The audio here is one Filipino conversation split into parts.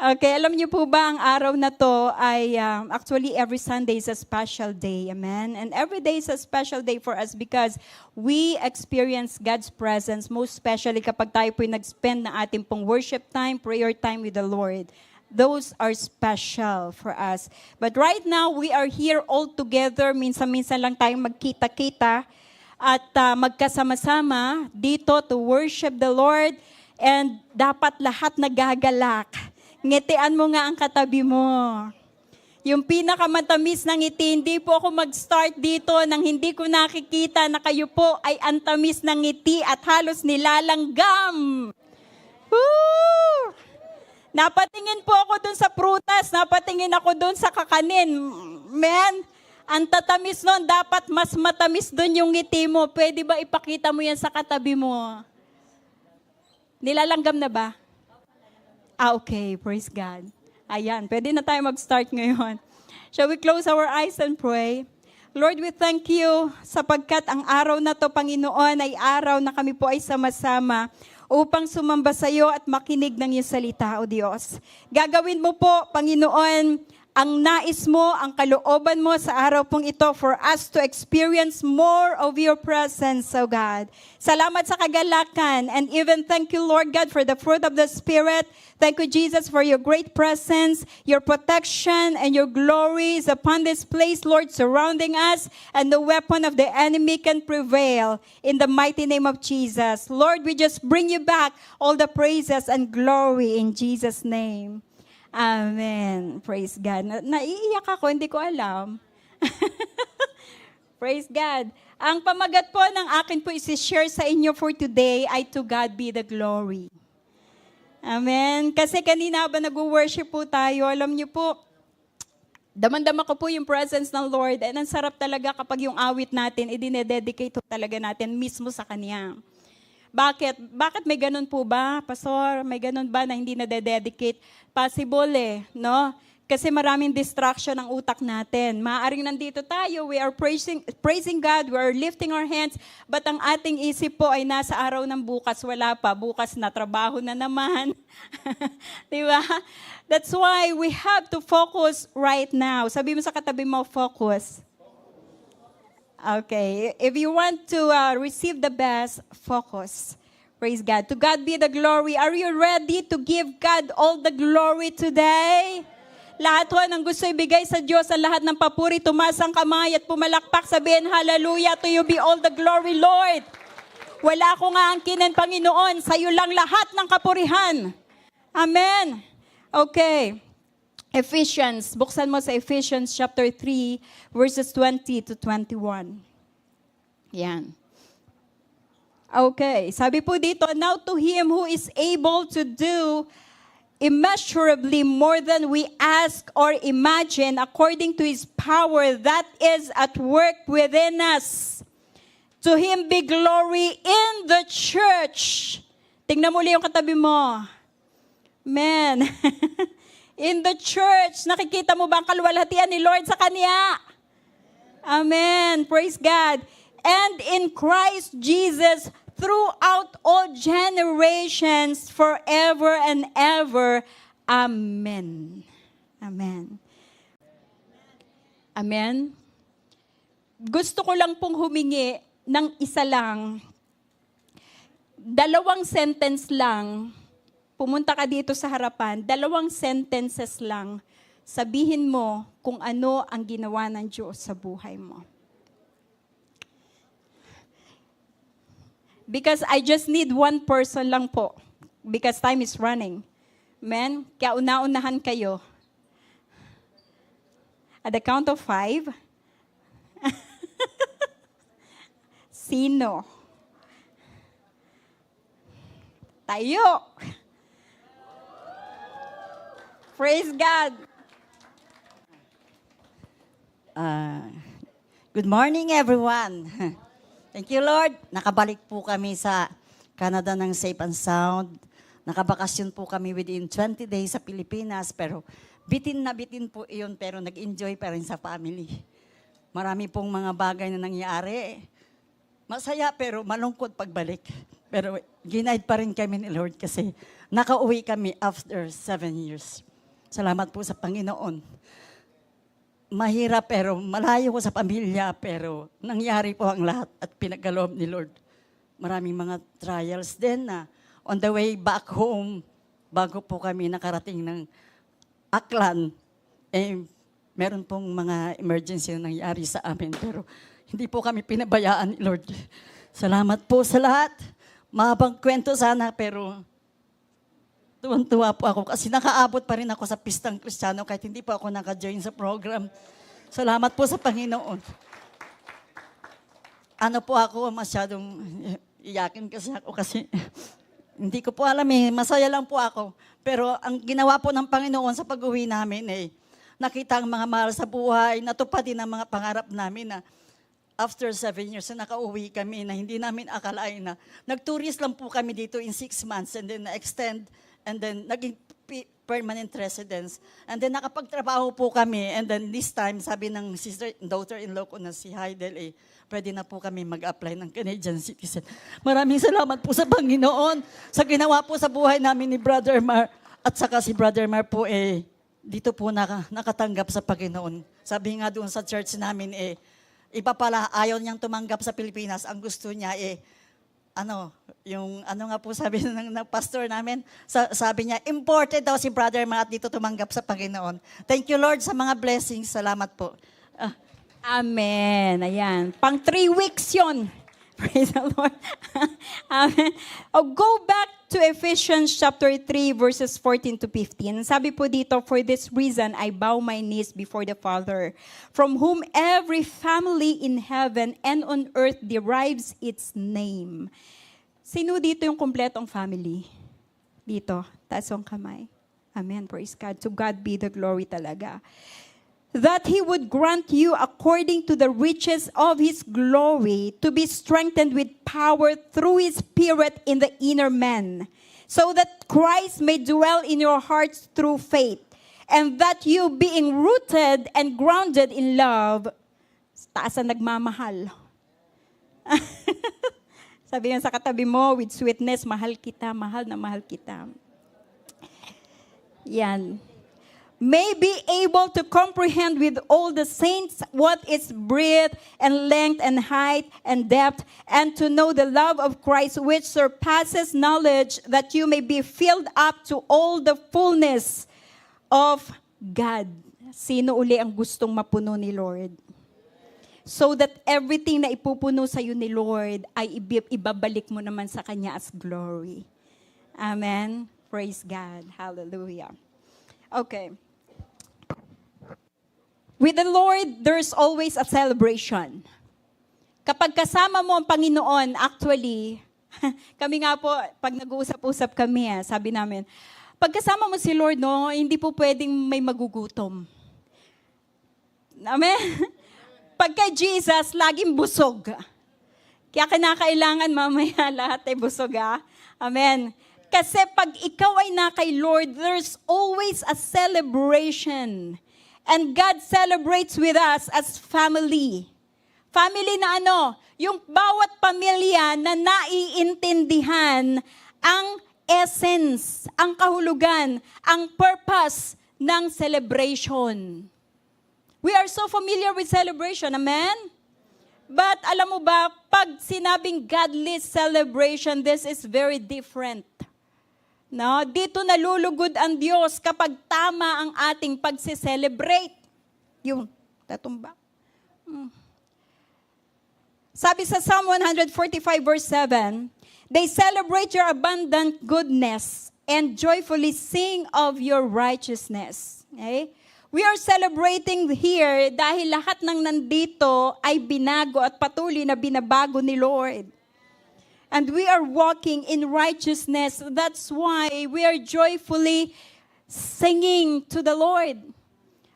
Okay, alam niyo po ba ang araw na to ay actually every Sunday is a special day, amen? And every day is a special day for us because we experience God's presence, most especially kapag tayo po'y nag-spend na ating pong worship time, prayer time with the Lord. Those are special for us. But right now, we are here all together. Minsan-minsan lang tayong magkita-kita at magkasama-sama dito to worship the Lord. And dapat lahat nagagalak. Ngitian mo nga ang katabi mo. Yung pinakamatamis ng ngiti, hindi po ako mag-start dito nang hindi ko nakikita na kayo po ay antamis ng ngiti at halos nilalanggam. Woo! Napatingin po ako dun sa prutas, napatingin ako dun sa kakanin. Man, ang tatamis nun, dapat mas matamis dun yung ngiti mo. Pwede ba ipakita mo yan sa katabi mo? Nilalanggam na ba? Okay, praise God. Ayan, pwede na tayo mag-start ngayon. Shall we close our eyes and pray? Lord, we thank you sapagkat ang araw na to, Panginoon, ay araw na kami po ay sama-sama upang sumamba sa iyo at makinig ng iyong salita, O Diyos. Gagawin mo po, Panginoon, ang nais mo, ang kalooban mo sa araw pong ito for us to experience more of your presence, O God. Salamat sa kagalakan and even thank you, Lord God, for the fruit of the Spirit. Thank you, Jesus, for your great presence, your protection, and your glory is upon this place, Lord, surrounding us, and the weapon of the enemy can prevail in the mighty name of Jesus. Lord, we just bring you back all the praises and glory in Jesus' name. Amen. Praise God. Naiiyak ako, hindi ko alam. Praise God. Ang pamagat po ng akin po isi-share sa inyo for today ay to God be the glory. Amen. Kasi kanina ba nag-worship po tayo, alam niyo po, damang-dama ko po yung presence ng Lord and ang sarap talaga kapag yung awit natin, idinededicate talaga natin mismo sa Kanya. Bakit? Bakit may ganun po ba, Pastor? May ganun ba na hindi na-dedicate? Possible no? Kasi maraming distraction ng utak natin. Maaaring nandito tayo, we are praising God, we are lifting our hands, but ang ating isip po ay nasa araw ng bukas, wala pa. Bukas na trabaho na naman. Diba? That's why we have to focus right now. Sabi mo sa katabi mo, focus. Okay, if you want to receive the best, focus. Praise God. To God be the glory. Are you ready to give God all the glory today? Lahat ho ng gusto ibigay sa Diyos, ang lahat ng papuri, tumaas ang kamay at pumalakpak, sabihin, hallelujah, to you be all the glory, Lord. Wala ko nga ang kinin, Panginoon, sa iyo lang lahat ng kapurihan. Amen. Okay. Ephesians, buksan mo sa Ephesians chapter 3, verses 20 to 21. Yan. Okay, sabi po dito, now to Him who is able to do immeasurably more than we ask or imagine according to His power that is at work within us. To Him be glory in the church. Tingnan mo ulit yung katabi mo. Man. In the church, nakikita mo ba ang kaluwalhatian ni Lord sa Kanya? Amen. Praise God. And in Christ Jesus, throughout all generations, forever and ever. Amen. Amen. Amen. Gusto ko lang pong humingi ng isa lang. 2 sentence lang. Pumunta ka dito sa harapan, 2 sentences lang, sabihin mo kung ano ang ginawa ng Diyos sa buhay mo. Because I just need one person lang po, because time is running. Amen? Kaya una-unahan kayo. At the count of 5, sino? Tayo! Praise God. Good morning, everyone. Thank you, Lord. Nakabalik po kami sa Canada ng safe and sound. Nakabakasyon po kami within 20 days sa Pilipinas, pero bitin na bitin po iyon, pero nag-enjoy pa rin sa family. Marami pong mga bagay na nangyari. Masaya pero malungkot pagbalik. Pero ginaid pa rin kami ni Lord kasi nakauwi kami after 7 years. Salamat po sa Panginoon. Mahirap pero malayo ko sa pamilya pero nangyari po ang lahat at pinagkaloob ni Lord. Maraming mga trials din na on the way back home, bago po kami nakarating ng Aklan, meron pong mga emergency na nangyari sa amin pero hindi po kami pinabayaan ni Lord. Salamat po sa lahat. Mahabang kwento sana pero tuwan-tuwa po ako kasi nakaabot pa rin ako sa Pistang Kristiyano kahit hindi po ako naka-join sa program. Salamat po sa Panginoon. Ano po ako, masyadong iyakin kasi hindi ko po alam masaya lang po ako. Pero ang ginawa po ng Panginoon sa pag-uwi namin nakita ang mga mahal sa buhay, natupad din ang mga pangarap namin na after 7 years na nakauwi kami na hindi namin akalain na nag-tourist lang po kami dito in 6 months and then na-extend and then naging permanent residence. And then nakapagtrabaho po kami. And then this time, sabi ng daughter-in-law ko na si Heidel, pwede na po kami mag-apply ng Canadian citizen. Maraming salamat po sa Panginoon sa ginawa po sa buhay namin ni Brother Mar. At saka si Brother Mar po dito po nakatanggap sa Panginoon. Sabi nga doon sa church namin iba pala, ayaw niyang tumanggap sa Pilipinas. Ang gusto niya ano nga po sabi ng pastor namin, sabi niya, imported daw si Brother Mar at dito tumanggap sa Panginoon. Thank you, Lord, sa mga blessings. Salamat po. Amen. Ayan. Pang 3 weeks yon. Praise the Lord. Amen. Go back to Ephesians chapter 3, verses 14 to 15. Sabi po dito, for this reason, I bow my knees before the Father, from whom every family in heaven and on earth derives its name. Sino dito yung kumpletong family? Dito. Taas ang kamay. Amen. Praise God. To God be the glory talaga. That He would grant you according to the riches of His glory to be strengthened with power through His Spirit in the inner man, so that Christ may dwell in your hearts through faith, and that you being rooted and grounded in love, taas ang nagmamahal. Sabi nga sa katabi mo, with sweetness, mahal kita, mahal na mahal kita. Yan. May be able to comprehend with all the saints what is breadth and length and height and depth, and to know the love of Christ which surpasses knowledge, that you may be filled up to all the fullness of God. Sino uli ang gustong mapuno ni Lord? So that everything na ipupuno sa iyo ni Lord ay ibabalik mo naman sa Kanya as glory. Amen? Praise God. Hallelujah. Okay. With the Lord, there's always a celebration. Kapag kasama mo ang Panginoon, actually, kami nga po, pag nag-uusap-usap kami, sabi namin, pag kasama mo si Lord, no, hindi po pwedeng may magugutom. Amen? Pag kay Jesus, laging busog. Kaya kinakailangan mamaya lahat ay busog, Amen? Kasi pag ikaw ay na kay Lord, there's always a celebration. And God celebrates with us as family. Family na yung bawat pamilya na naiintindihan ang essence, ang kahulugan, ang purpose ng celebration. We are so familiar with celebration, amen? But alam mo ba, pag sinabing godly celebration, this is very different. No, dito nalulugod ang Diyos kapag tama ang ating pagse-celebrate. Yung tatumba. Sabi sa Psalm 145 verse 7, they celebrate your abundant goodness and joyfully sing of your righteousness. Okay? We are celebrating here dahil lahat ng nandito ay binago at patuloy na binabago ni Lord. And we are walking in righteousness. That's why we are joyfully singing to the Lord.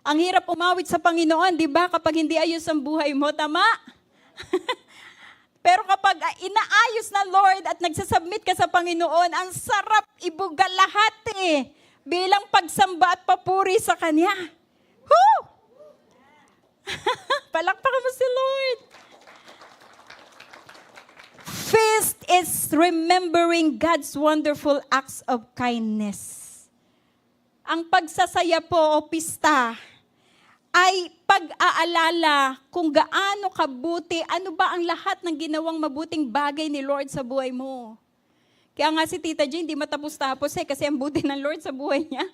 Ang hirap umawit sa Panginoon, di ba? Kapag hindi ayos ang buhay mo, tama? Pero kapag inaayos na Lord at nagsasubmit ka sa Panginoon, ang sarap ibuga lahat bilang pagsamba at papuri sa Kanya. Woo! Palakpakan mo si Lord. Feast is remembering God's wonderful acts of kindness. Ang pagsasaya po o pista ay pag-aalala kung gaano kabuti, ano ba ang lahat ng ginawang mabuting bagay ni Lord sa buhay mo. Kaya nga si Tita Jane, hindi matapos-tapos kasi ang buti ng Lord sa buhay niya.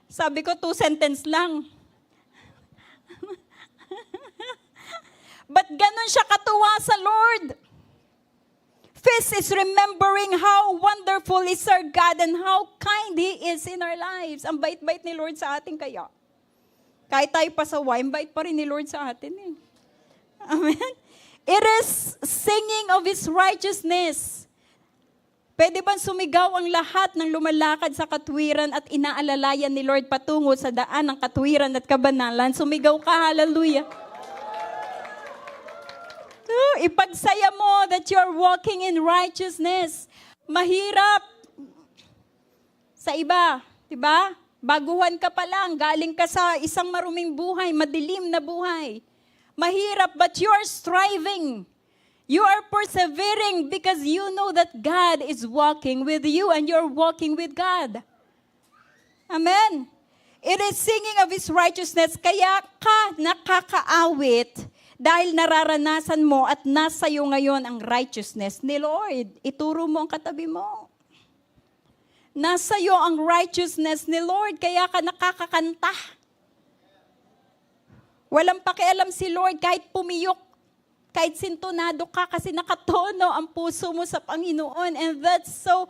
Sabi ko, 2 sentence lang. But ganun siya katuwa sa Lord. Feast is remembering how wonderful is our God and how kind He is in our lives. Ang bait-bait ni Lord sa atin kaya. Kahit tayo pasaway, ang bait pa rin ni Lord sa atin eh. Amen? It is singing of His righteousness. Pwede bang sumigaw ang lahat ng lumalakad sa katwiran at inaalalayan ni Lord patungo sa daan ng katwiran at kabanalan? Sumigaw ka, hallelujah. Ipagsaya mo that you're walking in righteousness. Mahirap sa iba, di ba? Baguhan ka pa lang, galing ka sa isang maruming buhay, madilim na buhay. Mahirap, but you're striving. You are persevering because you know that God is walking with you and you're walking with God. Amen. It is singing of His righteousness, kaya ka nakakaawit dahil nararanasan mo at nasa iyo ngayon ang righteousness ni Lord. Ituro mo ang katabi mo. Nasa iyo ang righteousness ni Lord, kaya ka nakakakanta. Walang pakialam si Lord kahit pumiyok, kahit sintonado ka kasi nakatono ang puso mo sa Panginoon. And that's so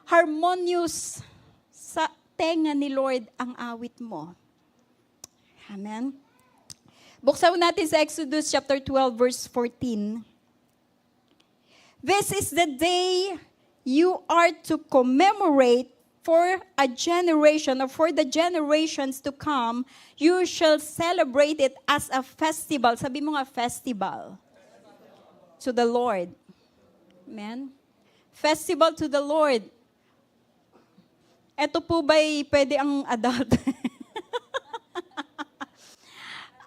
harmonious sa tenga ni Lord ang awit mo. Amen. Buksan natin sa Exodus chapter 12 verse 14. This is the day you are to commemorate for a generation or for the generations to come. You shall celebrate it as a festival. Sabi mo nga, festival. To the Lord. Amen? Festival to the Lord. Ito po ba'y pwede ang adult?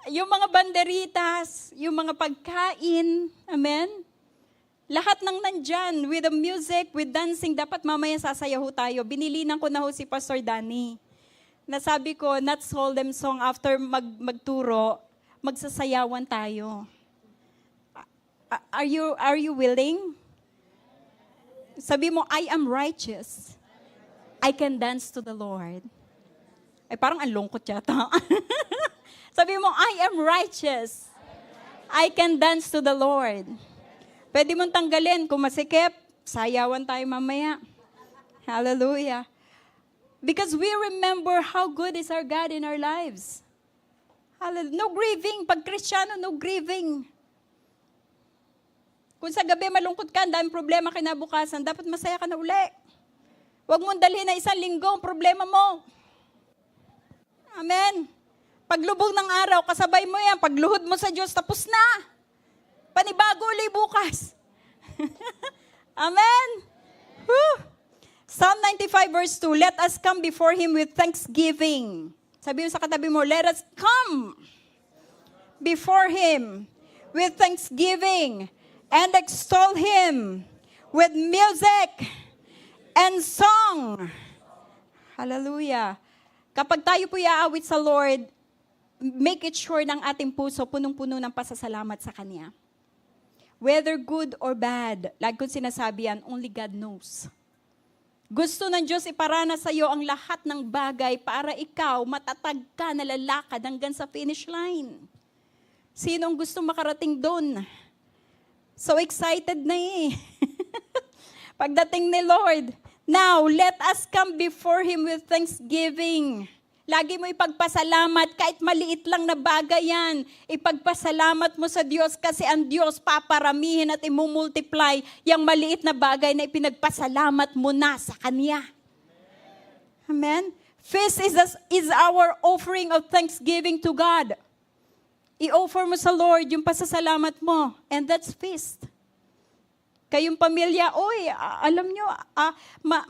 Yung mga banderitas, yung mga pagkain, amen? Lahat ng nandyan, with the music, with dancing, dapat mamaya sasayaw tayo. Binilinan ko na ho si Pastor Danny. Nasabi ko, not solemn song after magturo, magsasayawan tayo. Are you willing? Sabi mo, I am righteous. I can dance to the Lord. Ay, parang ang lungkot yata. Sabi mo, I am righteous. I can dance to the Lord. Pwede mong tanggalin. Kung masikip, sayawan tayo mamaya. Hallelujah. Because we remember how good is our God in our lives. Hallelujah. No grieving. Pag Kristiyano, no grieving. Kung sa gabi malungkot ka, ang daming problema kinabukasan, dapat masaya ka na uli. Huwag mong dalhin na 1 linggo ang problema mo. Amen. Paglubog ng araw, kasabay mo yan. Pagluhod mo sa Diyos, tapos na. Panibago ulit bukas. Amen. Whew. Psalm 95 verse 2, let us come before Him with thanksgiving. Sabi mo sa katabi mo, let us come before Him with thanksgiving and extol Him with music and song. Hallelujah. Kapag tayo po iaawit sa Lord, make it sure ng ating puso, punong-puno ng pasasalamat sa Kanya. Whether good or bad, like kung sinasabi yan, only God knows. Gusto ng Diyos iparana sa iyo ang lahat ng bagay para ikaw matatag ka na lalakad hanggang sa finish line. Sinong gusto makarating doon? So excited na eh. Pagdating ni Lord, now let us come before Him with thanksgiving. Lagi mo ipagpasalamat, kahit maliit lang na bagay yan. Ipagpasalamat mo sa Diyos kasi ang Diyos paparamihin at imumultiply yung maliit na bagay na ipinagpasalamat mo na sa Kanya. Amen? Feast is our offering of thanksgiving to God. I-offer mo sa Lord yung pasasalamat mo. And that's feast. Kayong pamilya, alam nyo,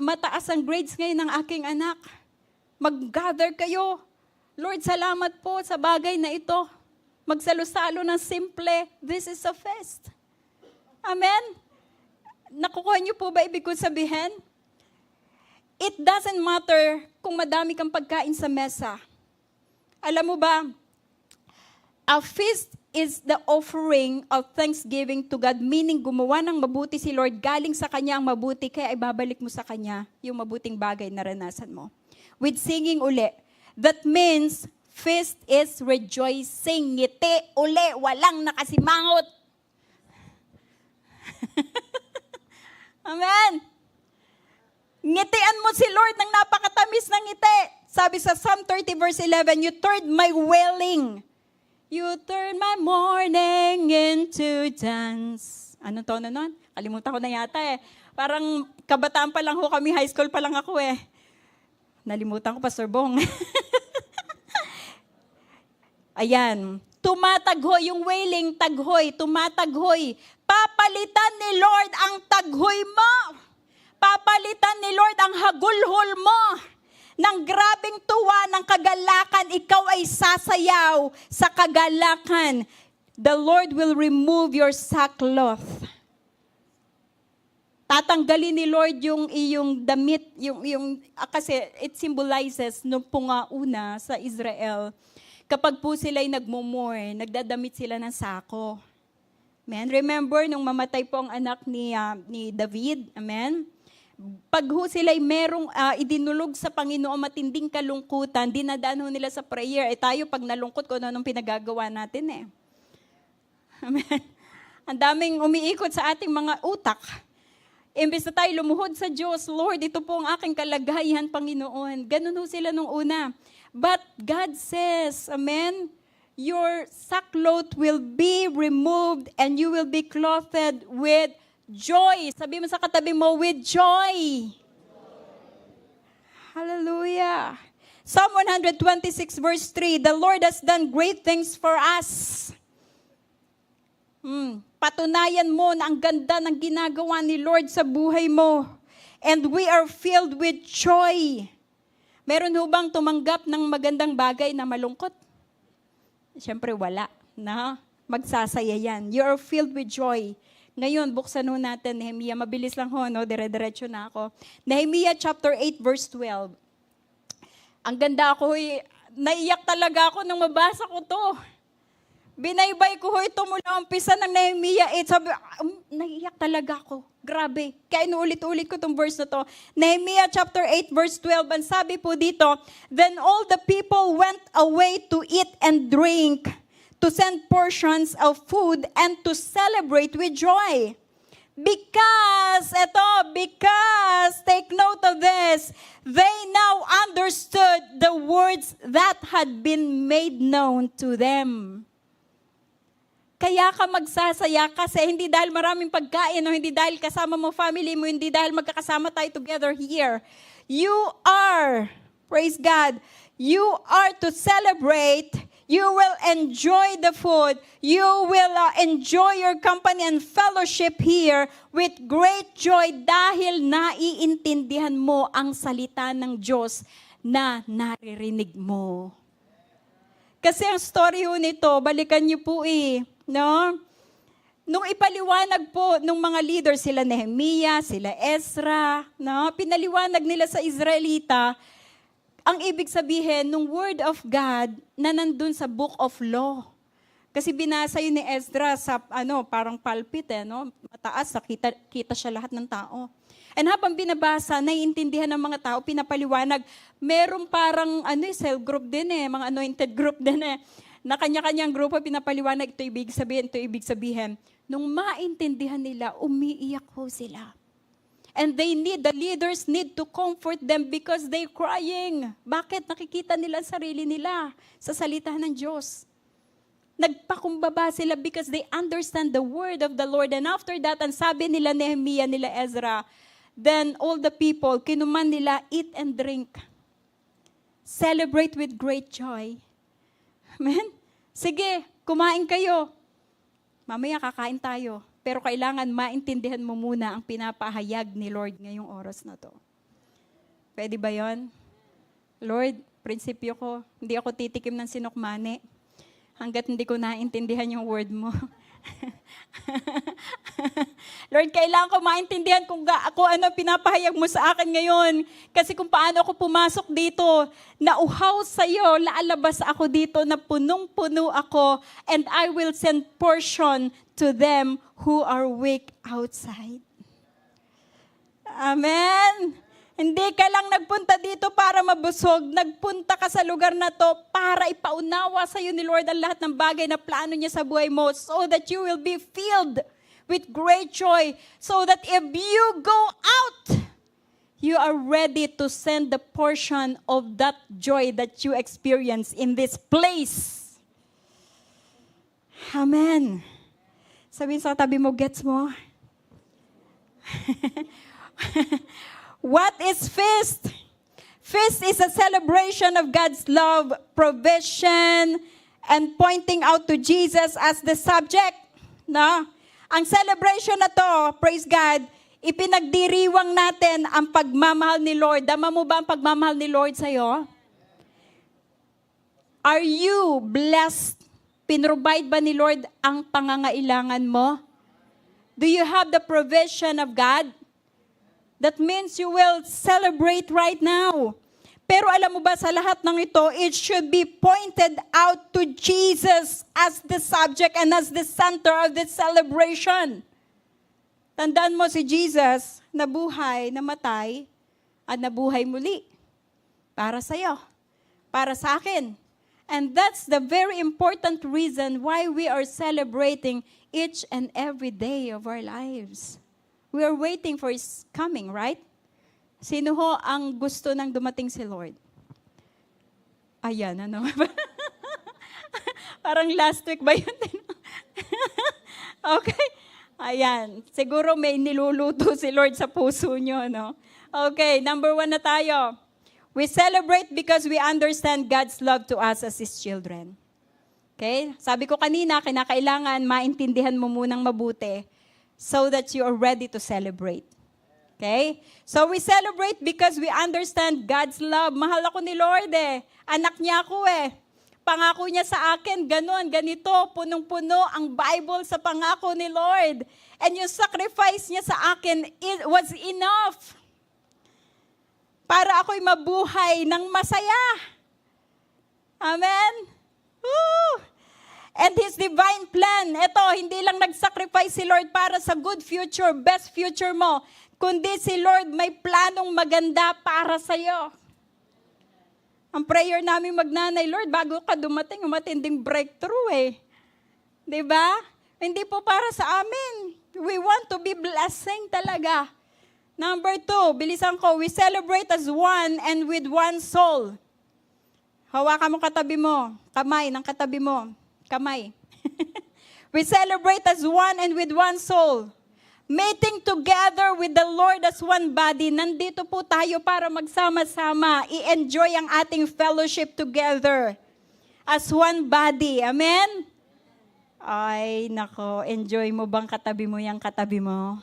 mataas ang grades ngayon ng aking anak. Mag-gather kayo. Lord, salamat po sa bagay na ito. Magsalo-salo ng simple. This is a feast. Amen? Nakukuha niyo po ba ibig ko sabihin? It doesn't matter kung madami kang pagkain sa mesa. Alam mo ba, a feast is the offering of thanksgiving to God, meaning gumawa ng mabuti si Lord, galing sa Kanya ang mabuti, kaya ibabalik mo sa Kanya yung mabuting bagay na naranasan mo. With singing uli. That means, feast is rejoicing. Ngiti uli, walang nakasimangot. Amen. Ngitian mo si Lord ng napakatamis ng ngiti. Sabi sa Psalm 30 verse 11, you turned my wailing. You turned my mourning into dance. Anong tono nun? Kalimutan ko na yata eh. Parang kabataan pa lang ho kami, high school pa lang ako eh. Nalimutan ko, Pastor Bong. Ayan. Tumataghoy, yung wailing, taghoy, tumataghoy. Papalitan ni Lord ang taghoy mo. Papalitan ni Lord ang hagulhol mo. Ng grabing tuwa, ng kagalakan, ikaw ay sasayaw sa kagalakan. The Lord will remove your sackcloth. Tatanggalin ni Lord yung iyong damit, kasi it symbolizes nung una sa Israel, kapag po sila'y nagmumurn, nagdadamit sila ng sako. Amen? Remember, nung mamatay po ang anak ni David, amen? Pag ho sila'y merong idinulog sa Panginoon matinding kalungkutan, dinadaan ho nila sa prayer. Tayo pag nalungkot, kung anong pinagagawa natin eh. Amen? Ang daming umiikot sa ating mga utak. Imbes na tayo lumuhod sa Diyos, Lord, ito po ang aking kalagayan, Panginoon. Ganun ho sila nung una. But God says, amen, your sackcloth will be removed and you will be clothed with joy. Sabi mo sa katabi mo, with joy. Hallelujah. Psalm 126 verse 3, the Lord has done great things for us. Patunayan mo na ang ganda ng ginagawa ni Lord sa buhay mo. And we are filled with joy. Meron ho bang tumanggap ng magandang bagay na malungkot? Siyempre wala. Na? Magsasaya yan. You are filled with joy. Ngayon, buksan ho natin, Nehemiah. Mabilis lang ho, no? Dire-diretso na ako. Nehemiah chapter 8, verse 12. Ang ganda ako, naiyak talaga ako nung mabasa ko to. Binaybay ko ho ito mula umpisa ng Nehemiah 8. Sabi, naiyak talaga ako. Grabe. Kaya inuulit-ulit ko itong verse na to. Nehemiah chapter 8, verse 12. Ang sabi po dito, then all the people went away to eat and drink, to send portions of food, and to celebrate with joy. Because, take note of this, they now understood the words that had been made known to them. Kaya ka magsasaya kasi hindi dahil maraming pagkain o hindi dahil kasama mo family mo, hindi dahil magkakasama tayo together here. You are, praise God, you are to celebrate. You will enjoy the food. You will enjoy your company and fellowship here with great joy dahil naiintindihan mo ang salita ng Diyos na naririnig mo. Kasi ang story ho nito, balikan niyo po no? Nung ipaliwanag po nung mga leaders, sila Nehemiah, sila Ezra, no? Pinaliwanag nila sa Israelita, ang ibig sabihin, nung word of God na nandun sa book of law. Kasi binasa yun ni Ezra sa parang pulpit, no? Mataas, kita siya lahat ng tao. And habang binabasa, naiintindihan ng mga tao, pinapaliwanag, meron parang cell group din mga anointed group din na kanya-kanyang grupo pinapaliwanag, ito ibig sabihin, ito ibig sabihin. Nung maintindihan nila, umiiyak ho sila. And the leaders need to comfort them because they're crying. Bakit? Nakikita nila ang sarili nila sa salita ng Diyos. Nagpakumbaba sila because they understand the word of the Lord. And after that, ang sabi nila Nehemiah, nila Ezra, then all the people, kinuman nila, eat and drink. Celebrate with great joy. Amen? Sige, kumain kayo. Mamaya kakain tayo. Pero kailangan maintindihan mo muna ang pinapahayag ni Lord ngayong oras na to. Pwede ba yon? Lord, prinsipyo ko, hindi ako titikim ng sinukmani hanggat hindi ko naintindihan yung word mo. Lord, kailangan ko maintindihan kung ano pinapahayag mo sa akin ngayon. Kasi kung paano ako pumasok dito, nauhaw sa'yo, lalabas ako dito na punong-puno ako, and I will send portion to them who are weak outside. Amen. Hindi ka lang nagpunta dito para mabusog. Nagpunta ka sa lugar na to para ipaunawa sa iyo ni Lord ang lahat ng bagay na plano niya sa buhay mo so that you will be filled with great joy. So that if you go out, you are ready to send the portion of that joy that you experience in this place. Amen. Sabihin sa tabi mo, gets mo? What is feast? Feast is a celebration of God's love, provision, and pointing out to Jesus as the subject. No? Ang celebration na to, praise God, ipinagdiriwang natin ang pagmamahal ni Lord. Dama mo ba ang pagmamahal ni Lord sa'yo? Are you blessed? Pinrovide ba ni Lord ang pangangailangan mo? Do you have the provision of God? That means you will celebrate right now. Pero alam mo ba, sa lahat ng ito, it should be pointed out to Jesus as the subject and as the center of this celebration. Tandaan mo si Jesus, nabuhay, namatay, at nabuhay muli. Para sa'yo, para sa akin. And that's the very important reason why we are celebrating each and every day of our lives. We are waiting for His coming, right? Sino ho ang gusto nang dumating si Lord? Ayan, ano? Parang last week ba yun? Okay. Ayan. Siguro may niluluto si Lord sa puso nyo, no? Okay, number 1 na tayo. We celebrate because we understand God's love to us as His children. Okay? Sabi ko kanina, kinakailangan maintindihan mo munang mabuti so that you are ready to celebrate. Okay? So we celebrate because we understand God's love. Mahal ako ni Lord eh. Anak niya ako eh. Pangako niya sa akin, ganun, ganito, punong-puno ang Bible sa pangako ni Lord. And yung sacrifice niya sa akin, it was enough para ako'y mabuhay ng masaya. Amen? Woo! And His divine plan, ito, hindi lang nag-sacrifice si Lord para sa good future, best future mo, kundi si Lord may planong maganda para sa'yo. Ang prayer namin magnanay, Lord, bago ka dumating, matinding breakthrough eh. Diba? Hindi po para sa amin. We want to be blessing talaga. Number 2, bilisan ko, we celebrate as one and with one soul. Hawakan mo katabi mo, kamay ng katabi mo. Kamay. We celebrate as one and with one soul. Meeting together with the Lord as one body. Nandito po tayo para magsama-sama. I-enjoy ang ating fellowship together. As one body. Amen? Ay, nako. Enjoy mo bang katabi mo yung katabi mo?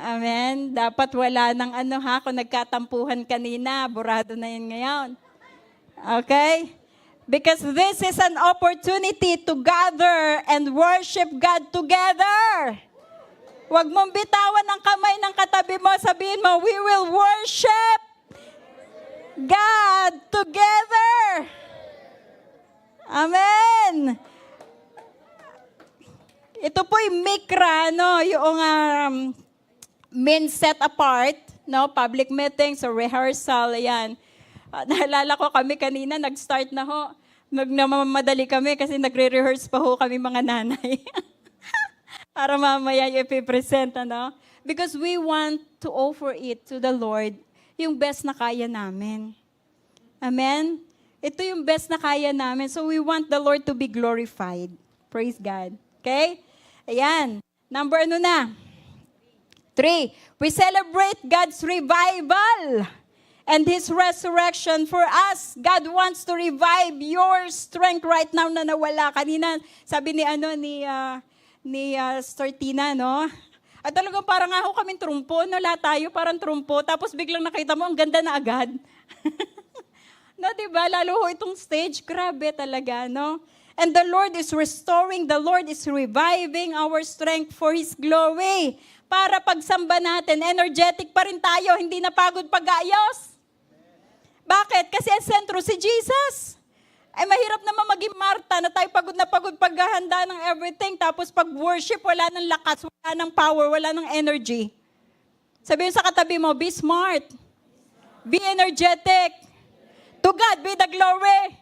Amen? Dapat wala ng kung nagkatampuhan kanina, burado na yun ngayon. Okay? Because this is an opportunity to gather and worship God together. Huwag mong bitawan ang kamay ng katabi mo. Sabihin mo, we will worship God together. Amen. Ito po'y mikra, no? Yung main set apart, no? Public meetings or rehearsal, ayan. Naalala ko kami kanina, nag-start na ho. Nagmamadali kami kasi nagre-rehearse pa ho kami mga nanay. Para mamaya i-present, ano? Because we want to offer it to the Lord, yung best na kaya namin. Amen? Ito yung best na kaya namin. So we want the Lord to be glorified. Praise God. Okay? Ayan. Number 3. We celebrate God's revival and His resurrection for us. God wants to revive your strength right now na nawala. Kanina, sabi ni Stortina, no? At talagang parang ako kaming trumpo, no? Lahat tayo parang trumpo. Tapos biglang nakita mo, ang ganda na agad. No, diba? Lalo ho itong stage, grabe talaga, no? And the Lord is restoring, the Lord is reviving our strength for His glory. Para pagsamba natin, energetic pa rin tayo, hindi na pagod pag-ayos. Bakit? Kasi ang sentro si Jesus. Ay mahirap naman maging Marta na tayo pagod na pagod paghahanda ng everything. Tapos pag worship, wala ng lakas, wala ng power, wala ng energy. Sabihin sa katabi mo, be smart. Be energetic. To God be the glory.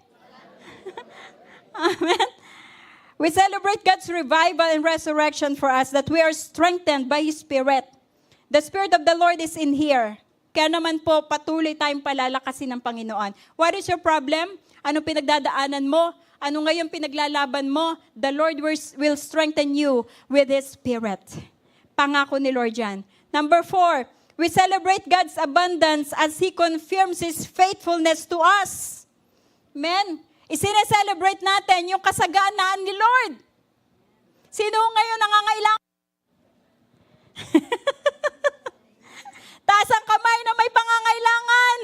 Amen. We celebrate God's revival and resurrection for us, that we are strengthened by His Spirit. The Spirit of the Lord is in here. Kaya naman po, patuloy tayong palalakasin ng Panginoon. What is your problem? Anong pinagdadaanan mo? Ano ngayon pinaglalaban mo? The Lord will strengthen you with His Spirit. Pangako ni Lord yan. Number 4, we celebrate God's abundance as He confirms His faithfulness to us. Amen? Isine-celebrate natin yung kasaganaan ni Lord. Sino ngayon nangangailangan? Taas ang kamay na may pangangailangan.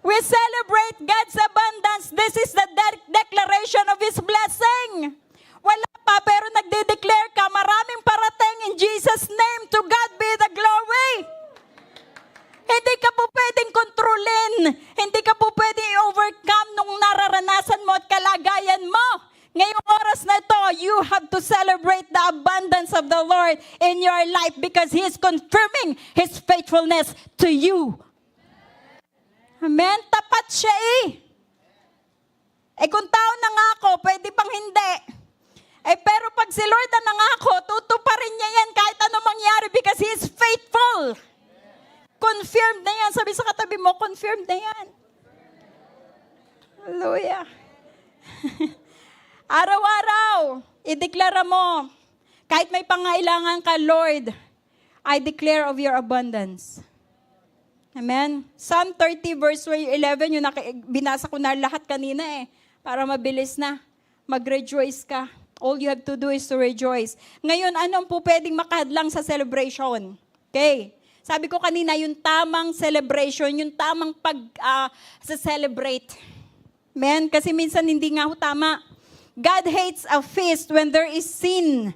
We celebrate God's abundance. This is the declaration of His blessing. Wala pa, pero nagde-declare ka, maraming parating in Jesus' name. To God be the glory. Hindi ka po pwedeng kontrolin. Hindi ka po pwedeng i-overcome nung nararanasan mo at kalagayan mo. Ngayong oras na ito, you have to celebrate the abundance of the Lord in your life because He is confirming His faithfulness to you. Amen? Tapat siya eh. Kung tao nangako, pwede bang hindi? Pero pag si Lord na nangako, tutuparin niya yan kahit ano mangyari because He is faithful. Confirmed na yan. Sabi sa katabi mo, confirmed na yan. Hallelujah. Araw-araw, ideklara mo, kahit may pangailangan ka, Lord, I declare of your abundance. Amen? Psalm 30 verse 11, yung binasa ko na lahat kanina para mabilis na. Mag-rejoice ka. All you have to do is to rejoice. Ngayon, anong po pwedeng makahadlang sa celebration? Okay. Sabi ko kanina, yung tamang celebration, yung tamang pag-celebrate. Amen? Kasi minsan hindi nga ho tama. God hates a feast when there is sin.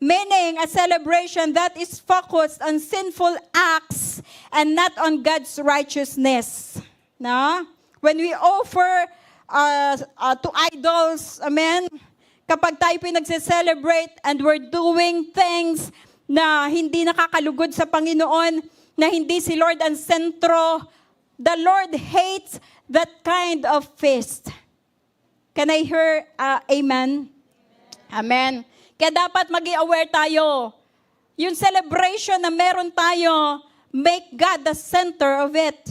Meaning, a celebration that is focused on sinful acts and not on God's righteousness. No? When we offer to idols, amen? Kapag tayo pinagse-celebrate and we're doing things na hindi nakakalugod sa Panginoon, na hindi si Lord ang sentro, the Lord hates that kind of feast. Can I hear amen? Amen. Kaya dapat mag-i-aware tayo. Yung celebration na meron tayo, make God the center of it.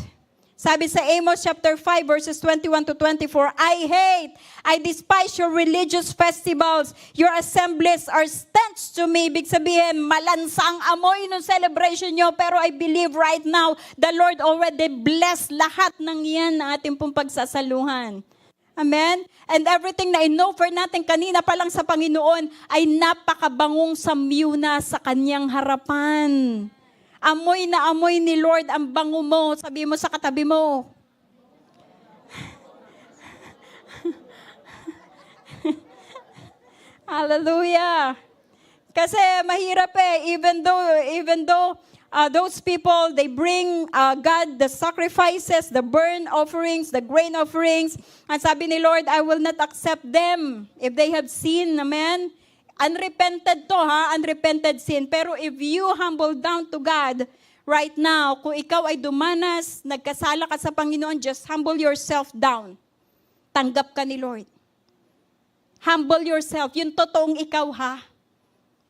Sabi sa Amos chapter 5 verses 21 to 24, I despise your religious festivals. Your assemblies are stench to me. Ibig sabihin, malansang amoy ng celebration nyo. Pero I believe right now, the Lord already blessed lahat ng yan na ating pong pagsasaluhan. Amen? And everything na in-offer natin kanina pa lang sa Panginoon ay napakabangong samyo na sa kanyang harapan. Amoy na amoy ni Lord ang bango mo. Sabi mo sa katabi mo. Hallelujah. Kasi mahirap even though those people, they bring God the sacrifices, the burnt offerings, the grain offerings. Ang sabi ni Lord, I will not accept them if they have sinned. Amen? Unrepented to unrepented sin. Pero if you humble down to God right now, kung ikaw ay dumanas, nagkasala ka sa Panginoon, just humble yourself down. Tanggap ka ni Lord. Humble yourself. Yung totoong ikaw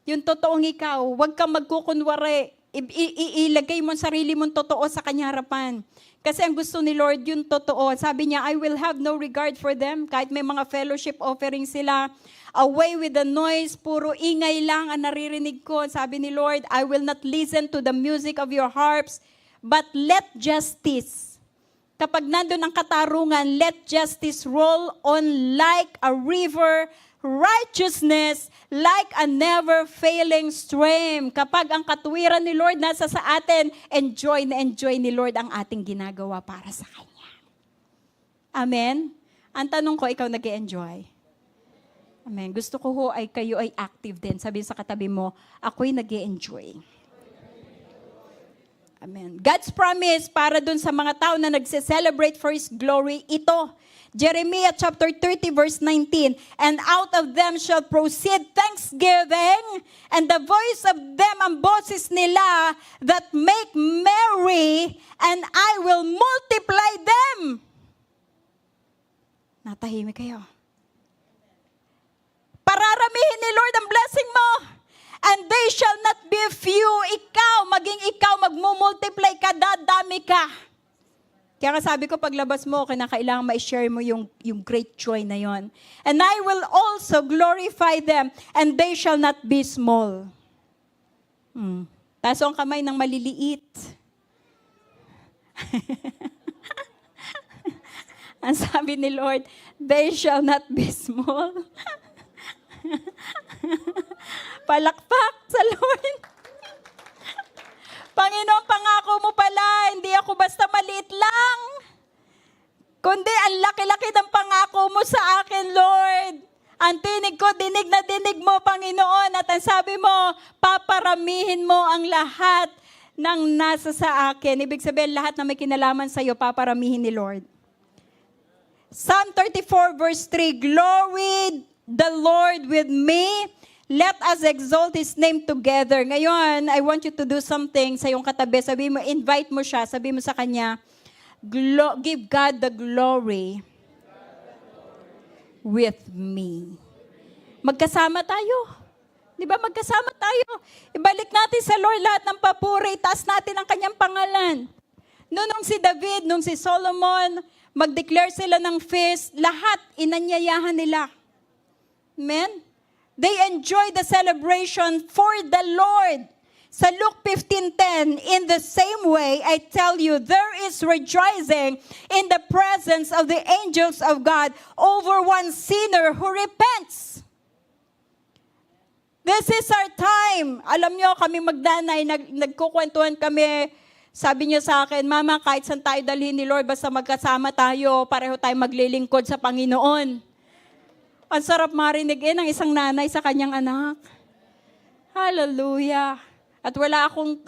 Yung totoong ikaw. Huwag kang magkukunwari. Ilagay mo ang sarili mong totoo sa kanya harapan. Kasi ang gusto ni Lord, yung totoo. Sabi niya, I will have no regard for them. Kahit may mga fellowship offering sila, away with the noise, puro ingay lang ang naririnig ko. Sabi ni Lord, I will not listen to the music of your harps, but let justice. Kapag nandun ang katarungan, let justice roll on like a river, righteousness like a never-failing stream. Kapag ang katuwiran ni Lord nasa sa atin, enjoy na enjoy ni Lord ang ating ginagawa para sa Kanya. Amen? Ang tanong ko, ikaw nag-e-enjoy? Amen. Gusto ko ho ay kayo ay active din. Sabihin sa katabi mo, ako'y nag-e-enjoy. Amen. God's promise para dun sa mga tao na nagse-celebrate for His glory, ito. Jeremiah chapter 30 verse 19, and out of them shall proceed thanksgiving, and the voice of them, ang boses nila, that make merry, and I will multiply them. Natahimik kayo. Pararamihin ni Lord ang blessing mo. And they shall not be few. Ikaw, maging ikaw, magmumultiply ka, dadami ka. Kaya nga sabi ko, paglabas mo, kailangan ma-share mo yung great joy na yon. And I will also glorify them, and they shall not be small. Taas ang kamay ng maliliit. Ang sabi ni Lord, they shall not be small. Palakpak sa Lord. Panginoon, pangako mo pala, hindi ako basta maliit lang. Kundi ang laki-laki ng pangako mo sa akin, Lord. Ang tinig ko, dinig na dinig mo, Panginoon. At ang sabi mo, paparamihin mo ang lahat ng nasa sa akin. Ibig sabihin, lahat na may kinalaman sa iyo, paparamihin ni Lord. Psalm 34 verse 3, glory the Lord with me. Let us exalt His name together. Ngayon, I want you to do something sa iyong katabi. Sabi mo, invite mo siya. Sabi mo sa kanya, give God the glory with me. Magkasama tayo. Di ba? Magkasama tayo. Ibalik natin sa Lord lahat ng papuri. Taas natin ang kanyang pangalan. Nung si David, nung si Solomon, mag-declare sila ng feast, lahat inanyayahan nila. Amen? They enjoy the celebration for the Lord. Sa Luke 15:10, in the same way, I tell you, there is rejoicing in the presence of the angels of God over one sinner who repents. This is our time. Alam nyo, kami magdanay, nagkukwentuhan kami. Sabi niya sa akin, Mama, kahit saan tayo dalhin ni Lord, basta magkasama tayo, pareho tayo maglilingkod sa Panginoon. Ang sarap marinig ng isang nanay sa kanyang anak. Hallelujah. At wala akong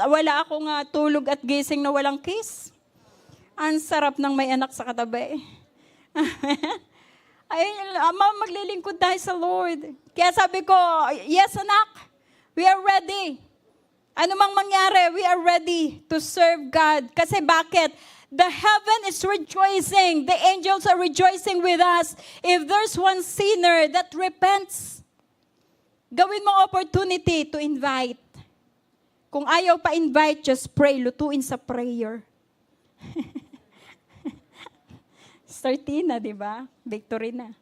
tulog at gising na walang kiss. Ang sarap ng may anak sa katabi. Ay, Ama, maglilingkod tayo sa Lord. Kaya sabi ko, yes anak, we are ready. Ano mang mangyari, we are ready to serve God. Kasi bakit? The heaven is rejoicing. The angels are rejoicing with us. If there's one sinner that repents, gawin mo opportunity to invite. Kung ayaw pa invite, just pray. Lutuin sa prayer. Starting na, di ba? Victory na.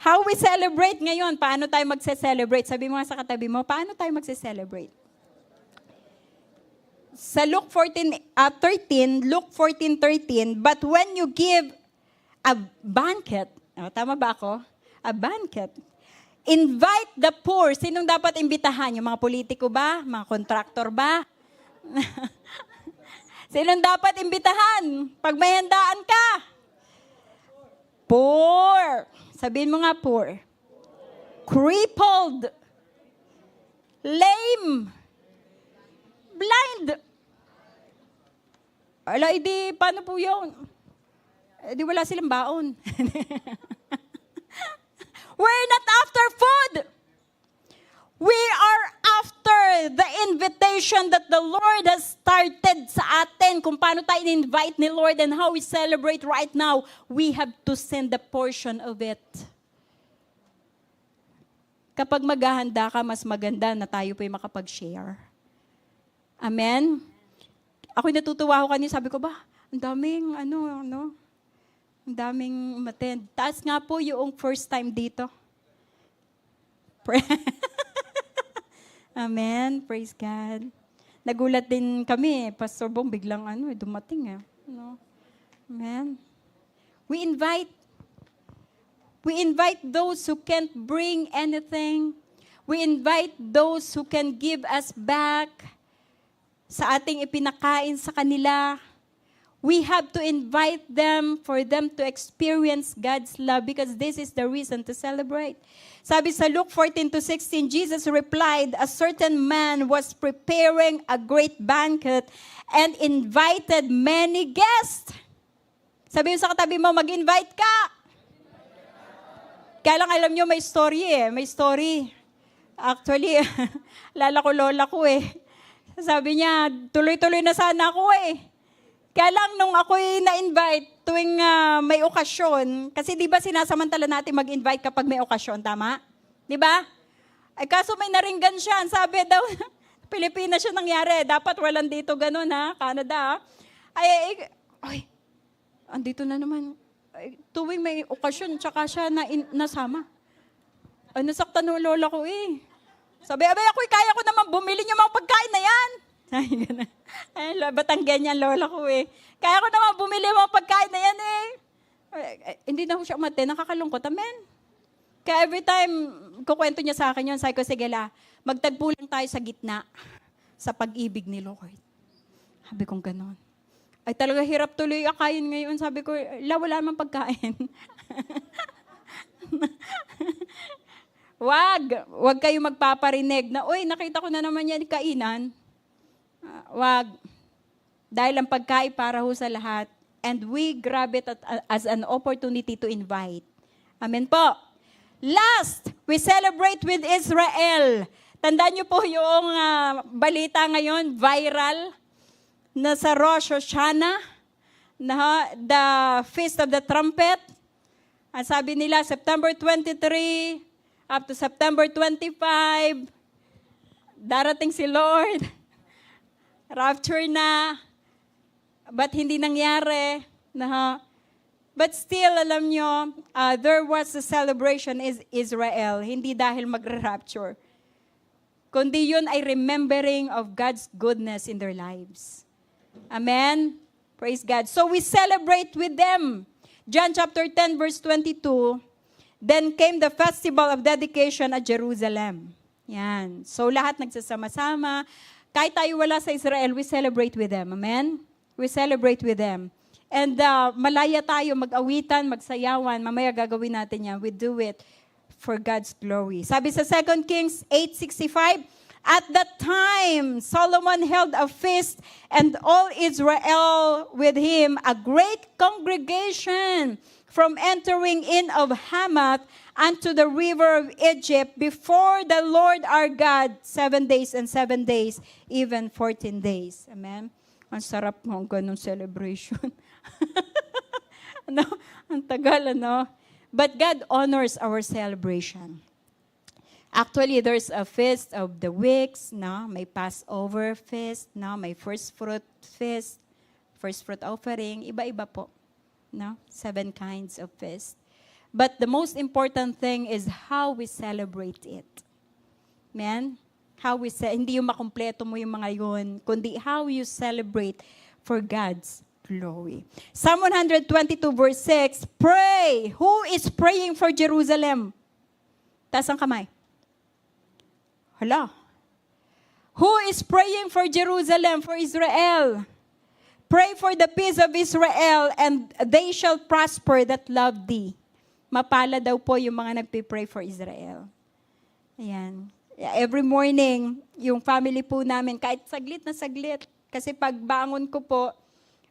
How we celebrate ngayon? Paano tayo magse-celebrate? Sabi mo nga sa katabi mo, paano tayo magse-celebrate? Sa Luke 14:13, but when you give a banquet, tama ba ako? A banquet. Invite the poor. Sinong dapat imbitahan? Yung mga politiko ba? Mga kontraktor ba? Sinong dapat imbitahan? Pag may handaan ka? Poor. Sabihin mo nga poor. Crippled. Lame. Blind. Ala, edi, paano po yun? Edi wala silang baon. We're not after food. We are after the invitation that the Lord has started sa atin. Kung paano tayo in-invite ni Lord and how we celebrate right now, we have to send a portion of it. Kapag maghahanda ka, mas maganda na tayo po'y makapag-share. Amen? Ako'y natutuwa ako kanina, sabi ko ba, ang daming, ang daming umattend. Taas nga po yung first time dito. Amen. Praise God. Nagulat din kami, Pastor Bong, biglang dumating. Amen. We invite those who can't bring anything. We invite those who can give us back sa ating ipinakain sa kanila. We have to invite them for them to experience God's love because this is the reason to celebrate. Sabi sa Luke 14-16, Jesus replied, "A certain man was preparing a great banquet and invited many guests." Sabi mo sa katabi mo, mag-invite ka. Kaya lang alam nyo, may story eh. May story. Actually, lala ko, lola ko eh. Sabi niya, tuloy-tuloy na sana ako eh. Kaya lang nung ako'y na-invite tuwing may okasyon, kasi di ba sinasamantala natin mag-invite kapag may okasyon, tama? Di ba? Ay kaso may naringgan siya, ang sabi daw, Pilipinas siya nangyari, dapat walang dito ganun ha, Canada ha. Ay, andito na naman. Ay, tuwing may okasyon, tsaka siya nasama. Ay, nasaktan ng lola ko eh. Sabi, abay ako'y kaya ko naman bumili niyo mga pagkain na yan. Ay, gano'n. Ay, Batanggen yan, lola ko eh. Kaya ko naman bumili mga pagkain na yan eh. Hindi na ho siya umate, nakakalungkot. Amen. Kaya every time, kukwento niya sa akin yun, sabi ko, sige la, magtagpo lang tayo sa gitna sa pag-ibig ni Lord. Sabi kong gano'n. Ay talaga hirap tuloy akayin ngayon. Sabi ko, wala namang pagkain. Wag kayo magpaparinig na, uy, nakita ko na naman yan kainan. Wag. Dahil ang pagkain para ho sa lahat. And we grab it as an opportunity to invite. Amen po. Last, we celebrate with Israel. Tandaan niyo po yung balita ngayon, viral, na sa Rosh Hashanah, na the Feast of the Trumpet. Ang sabi nila, September 23 up to September 25, darating si Lord. Rapture na. But hindi nangyari. But still, alam nyo, there was a celebration in Israel. Hindi dahil mag-rapture. Kundi yun ay remembering of God's goodness in their lives. Amen? Praise God. So we celebrate with them. John chapter 10 verse 22, then came the festival of dedication at Jerusalem. Yan. So lahat nagsasama-sama. Kahit tayo wala sa Israel, we celebrate with them. Amen? We celebrate with them. And malaya tayo mag-awitan, magsayawan. Mamaya gagawin natin yan. We do it for God's glory. Sabi sa 2 Kings 8:65, at that time, Solomon held a feast, and all Israel with him, a great congregation, from entering in of Hamath unto the river of Egypt, before the Lord our God, 7 days and 7 days, even 14 days. Amen? Ang sarap ng ganun celebration. No? Ang tagal, ano? But God honors our celebration. Actually, there's a feast of the weeks, no? May Passover feast, no? May first fruit feast, first fruit offering, iba-iba po, no? 7 kinds of feast. But the most important thing is how we celebrate it. Amen? Hindi yung makumpleto mo yung mga yun, kundi how you celebrate for God's glory. Psalm 122 verse 6, pray. Who is praying for Jerusalem? Taas ang kamay. Hala. Who is praying for Jerusalem, for Israel? Pray for the peace of Israel, and they shall prosper that love thee. Mapala daw po yung mga nagpipray for Israel. Ayan. Every morning, yung family po namin, kahit saglit na saglit, kasi pagbangon ko po,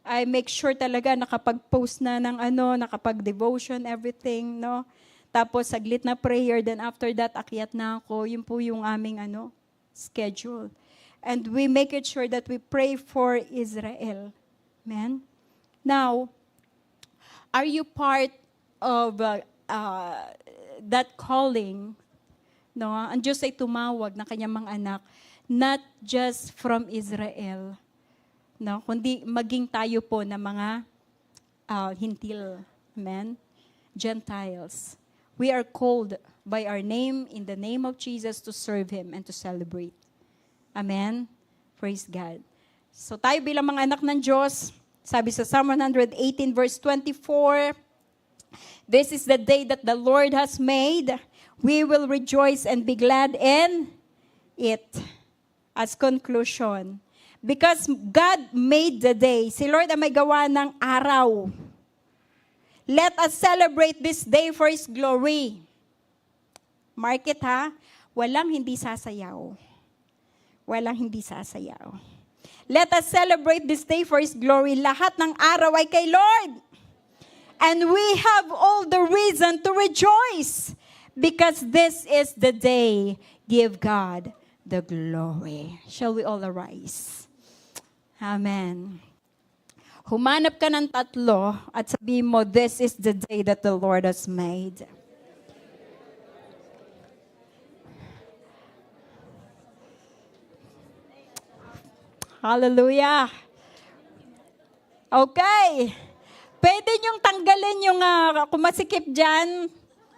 I make sure talaga nakapag-post na ng nakapag-devotion, everything, no? Tapos saglit na prayer, then after that, akyat na ako. Yun po yung aming schedule. And we make it sure that we pray for Israel. Amen? Now, are you part of that calling? No? Ang Diyos ay tumawag na kanyang mga anak, not just from Israel, no? Kundi maging tayo po na mga hintil. Amen? Gentiles. We are called by our name, in the name of Jesus, to serve Him and to celebrate. Amen? Praise God. So tayo bilang mga anak ng Diyos, sabi sa Psalm 118 verse 24, this is the day that the Lord has made. We will rejoice and be glad in it. As conclusion, Because God made the day. Si Lord ang may gawa ng araw. Let us celebrate this day for His glory. Mark it ha, walang hindi sasayaw. Walang hindi sasayaw. Let us celebrate this day for His glory. Lahat ng araw ay kay Lord. And we have all the reason to rejoice because this is the day. Give God the glory. Shall we all arise? Amen. Humanap ka ng tatlo at sabihin mo, this is the day that the Lord has made. Hallelujah. Okay. Pwede niyong tanggalin yung kung masikip dyan.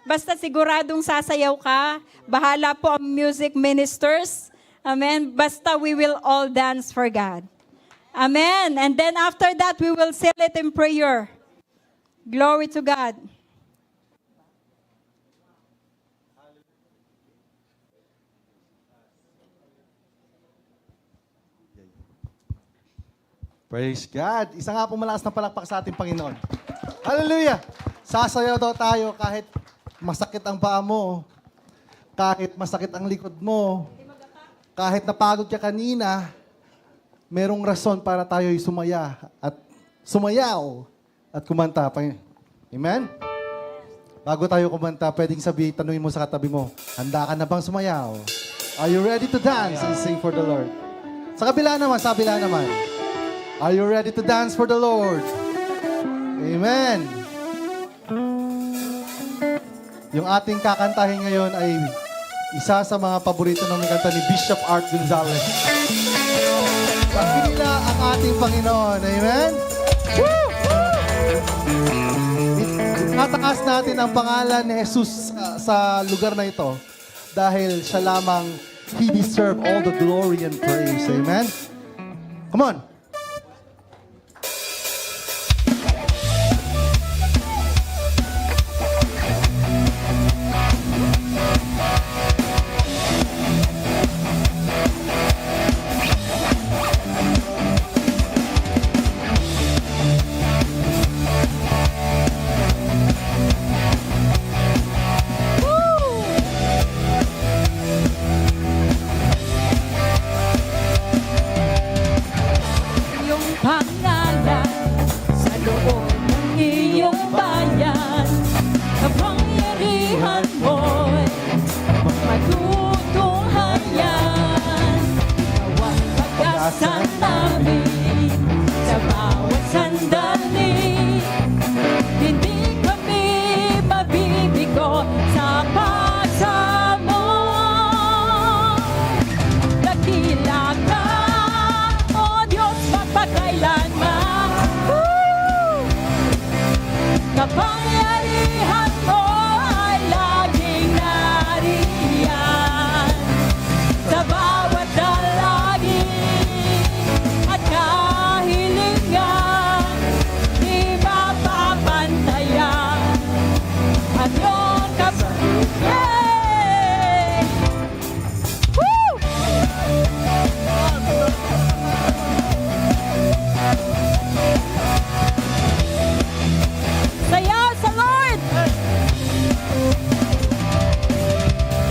Basta siguradong sasayaw ka. Bahala po ang music ministers. Amen. Basta we will all dance for God. Amen. And then after that, we will seal it in prayer. Glory to God. Praise God. Isa nga pong malakas na palakpak sa ating Panginoon. Hallelujah! Sasayaw daw tayo kahit masakit ang paa mo, kahit masakit ang likod mo, kahit napagod ka kanina, merong rason para tayo'y sumaya at sumayaw at kumanta. Amen? Bago tayo kumanta, pwedeng sabihin, tanungin mo sa katabi mo, handa ka na bang sumayaw? Are you ready to dance and sing for the Lord? Sa kabila naman. Are you ready to dance for the Lord? Amen. Yung ating kakantahin ngayon ay isa sa mga paborito ng kanta ni Bishop Art Gonzalez. Pagkilala ang ating Panginoon. Amen? Itataas natin ang pangalan ni Jesus sa lugar na ito dahil siya lamang, He deserves all the glory and praise. Amen? Come on.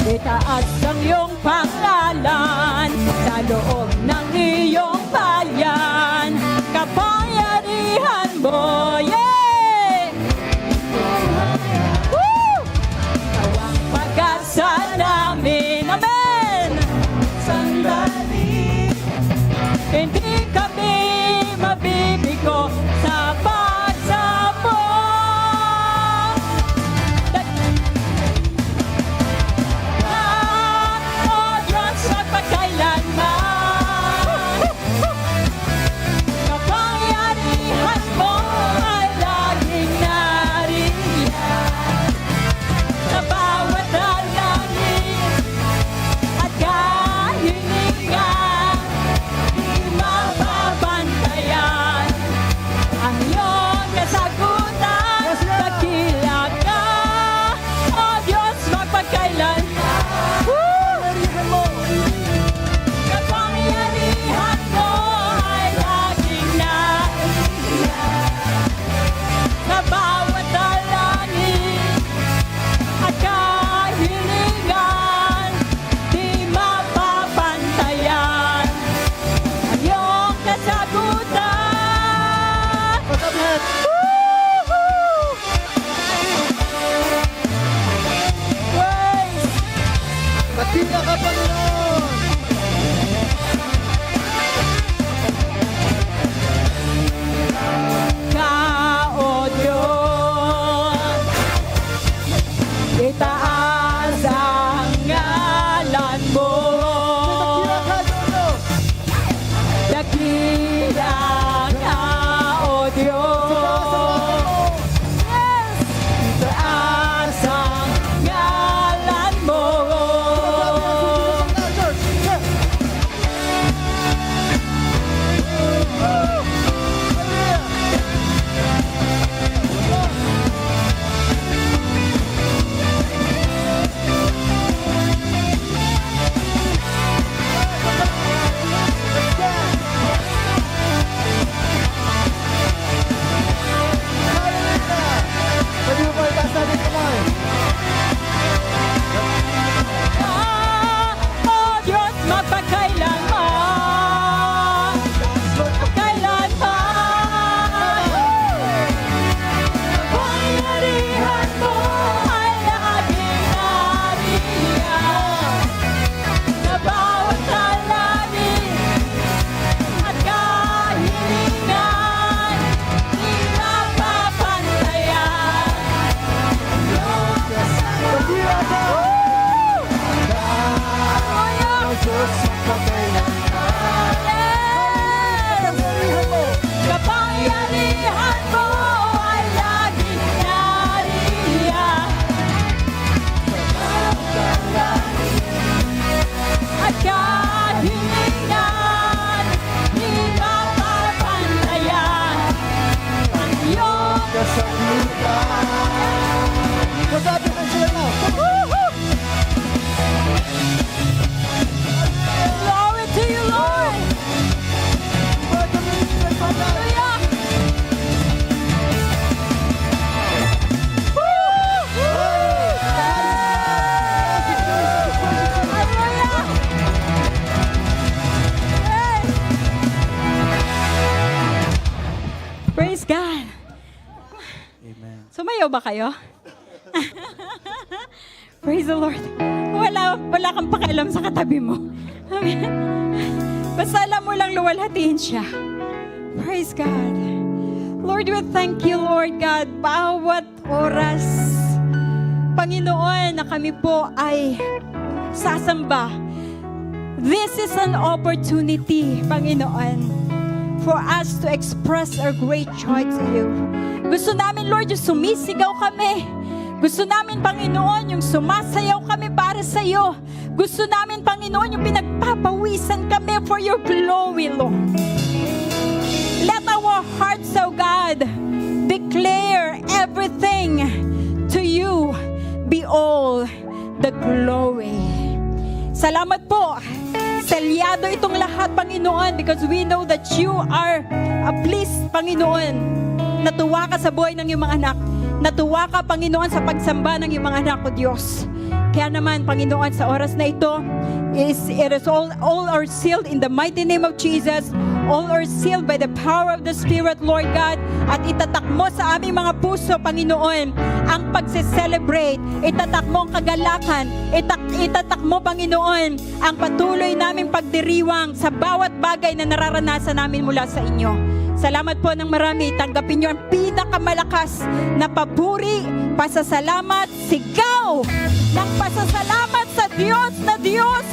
Itaas ang iyong pangalan sa loob ng iyong bayan. Kapangyarihan mo, yeah! Woo! Tawang pag-asa namin, amen! Sandali, hindi kami mabibigo sa pagsa mo. kasakitan. Masabi mo sila na. Glory to you, Lord. Hallelujah. Hallelujah. Yes. Praise God. Amen. Sumayaw ba kayo? Praise the Lord. Wala kang pakialam sa katabi mo. Amen. Basta alam mo lang luwalhatiin siya. Praise God. Lord, we thank you, Lord God, bawat oras, Panginoon, na kami po ay sasamba. This is an opportunity, Panginoon, for us to express our great joy to you. Gusto namin, Lord, yung sumisigaw kami. Gusto namin, Panginoon, yung sumasayaw kami para sa iyo. Gusto namin, Panginoon, yung pinagpapawisan kami for your glory, Lord. Let our hearts, oh God, declare everything to you. Be all the glory. Salamat po. Selyado itong lahat, Panginoon, because we know that you are pleased, Panginoon. Natuwa ka sa buhay ng iyong mga anak. Natuwa ka, Panginoon, sa pagsamba ng iyong mga anak, O Diyos. Kaya naman, Panginoon, sa oras na ito, it is all are sealed in the mighty name of Jesus. All are sealed by the power of the Spirit, Lord God. At itatak mo sa aming mga puso, Panginoon, ang pagse-celebrate. Itatak mo ang kagalakan. Itatak mo, Panginoon, ang patuloy naming pagdiriwang sa bawat bagay na nararanasan namin mula sa inyo. Salamat po ng marami. Tanggapin niyo ang pinakamalakas na papuri, pasasalamat, sigaw ng pasasalamat sa Diyos na Diyos.